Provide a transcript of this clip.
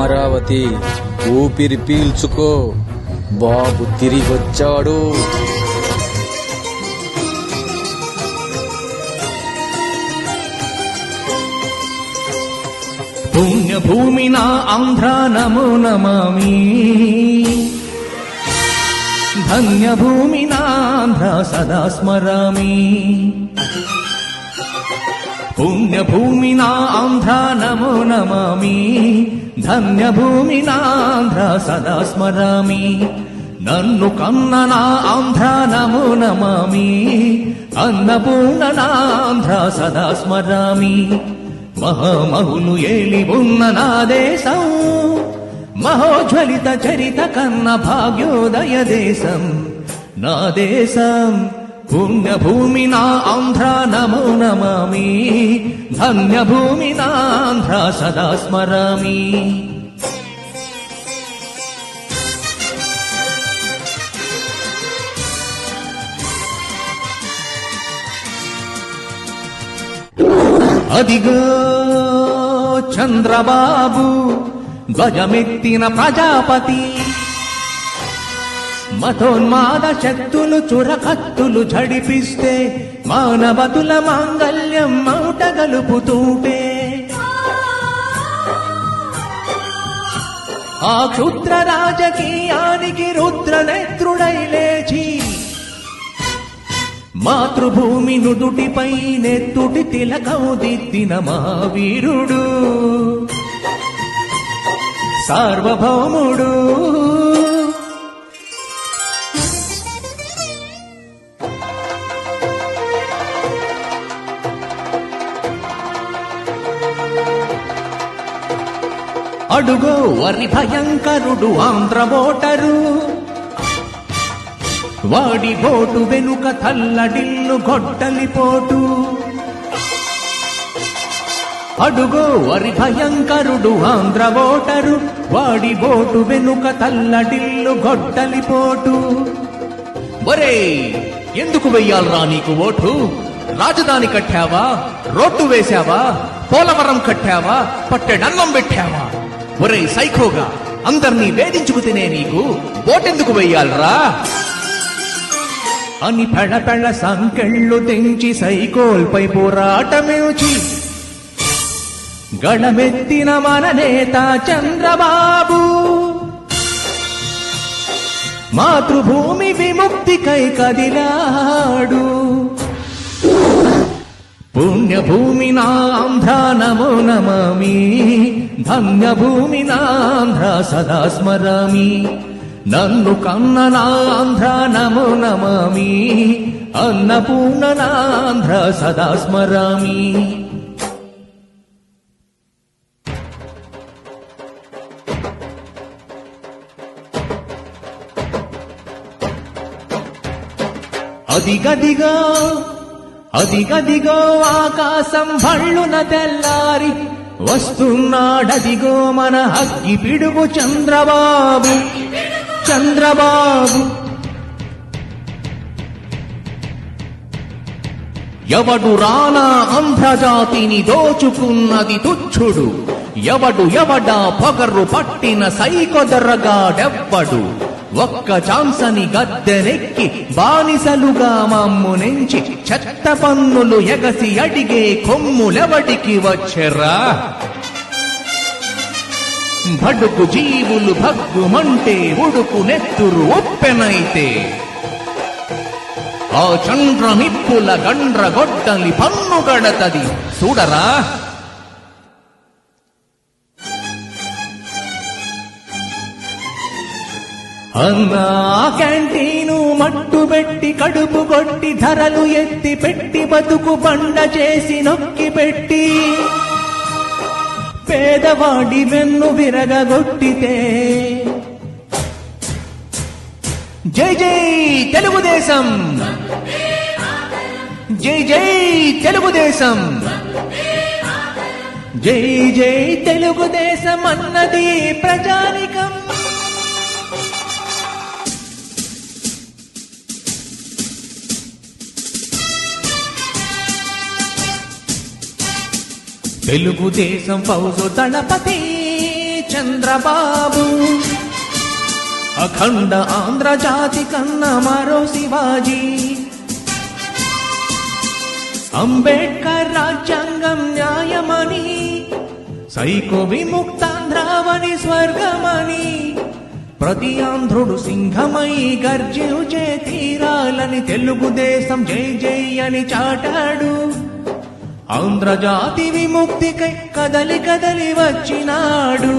అమరావతి ఊపిరి పీల్చుకో, బాబు తిరిగొచ్చాడు. పుణ్యభూమి నా ఆంధ్ర నమో నమామి, ధన్యభూమి నా ఆంధ్ర సదా స్మరామి. పుణ్యభూమి నా ఆంధ్ర నమో నమామి, ధన్యభూమి నా ఆంధ్ర సదా స్మరామి. నన్ను కన్న నా ఆంధ్ర నమో నమామి, అన్నపూర్ణ నా ఆంధ్ర సదా స్మరామి. మహామహులు ఏలి ఉన్న నా దేశం, మహోజ్వలిత చరిత కన్న భాగ్యోదయ దేశం నా దేశం. పుణ్యభూమి నా ఆంధ్ర నమో నమామి, ధన్యభూమి నా ఆంధ్ర సదా స్మరామి. అదిగో చంద్రబాబు ధ్వజమెత్తిన ప్రజాపతి, మతోన్మాద శక్తులు చురకత్తులు ఝడిపిస్తే మానవతుల మాంగల్యం మౌట గలుపుతూటే, ఆ క్షుద్ర రాజకీయానికి రుద్రనేత్రుడై లేచి మాతృభూమి నుదుటిపై నెత్తుటి తిలకం దిద్దిన మహావీరుడు సార్వభౌముడు. అడుగో వరి భయంకరుడు ఆంధ్ర ఓటరు, వాడి బోటు వెనుక తల్లడిల్లు గొడ్డలిపోటు. అడుగో వరి భయంకరుడు ఆంధ్ర ఓటరు, వాడి బోటు వెనుక తల్లడిల్లు గొడ్డలిపోటు. ఒరే ఎందుకు వెయ్యాలరా నీకు ఓటు? రాజధాని కట్టావా, రోడ్డు వేశావా, పోలవరం కట్టావా, పట్టెడన్నం పెట్టావా? ఒరే సైకోగా అందర్నీ వేధించుకు తినే నీకు ఓటెందుకు వెయ్యాలరా అని పెళపెళ సంకెళ్ళు తెంచి సైకోల్పై పోరాటమించి గళమెత్తిన మన నేత చంద్రబాబు మాతృభూమి విముక్తికై కదిలాడు. పుణ్యభూమి నా ఆంధ్ర నమో నమామి, ధన్యభూమి నా ఆంధ్ర సదా స్మరామి. నన్ను కన్న నా ఆంధ్ర నమో నమామి, అన్నపూర్ణ నా ఆంధ్ర సదా స్మరామి. అదిగదిగో అదిగదిగో ఆకాశం భళ్ళున తెల్లారి వస్తున్నాడదిగో మన అగ్గి పిడుగు చంద్రబాబు. చంద్రబాబు ఎవడు రానా ఆంధ్రజాతిని దోచుకున్నది తుచ్చుడు, ఎవడా పొగరు పట్టిన సైకొదరగాడెవ్వడు. ఒక్క ఛాన్సని గద్దెనెక్కి బానిసలుగా మమ్మునెంచి చెత్త పన్నులు ఎగసి అడిగే కొమ్ములెవడికి వచ్చెర్రా? బడుకు జీవులు భగ్గుమంటే ఉడుకు నెత్తురు ఉప్పెనైతే ఆ చంద్ర నిప్పుల గండ్ర గొడ్డలి పన్ను గడతది చూడరా. అన్నా క్యాంటీను మట్టుబెట్టి కడుపు కొట్టి ధరలు ఎత్తి పెట్టి బతుకు బండ చేసి నొక్కి పెట్టి పేదవాడి వెన్ను విరగగొట్టితే జై జై తెలుగుదేశం, జై జై తెలుగుదేశం, జై జై తెలుగుదేశం అన్నది ప్రజానికం. తెలుగుదేశం ఫౌజు దళపతి చంద్రబాబు. అఖండ ఆంధ్ర జాతి కన్నా మరో శివాజీ. అంబేడ్కర్ రాజ్యాంగం న్యాయమని, సైకో విముక్తాంధ్రావని స్వర్గమని, ప్రతి ఆంధ్రుడు సింహమై గర్జించే తీరాలని, తెలుగుదేశం జై జై అని చాటాడు. ఆంధ్రజాతి విముక్తికై కదలి కదలి వచ్చినాడు.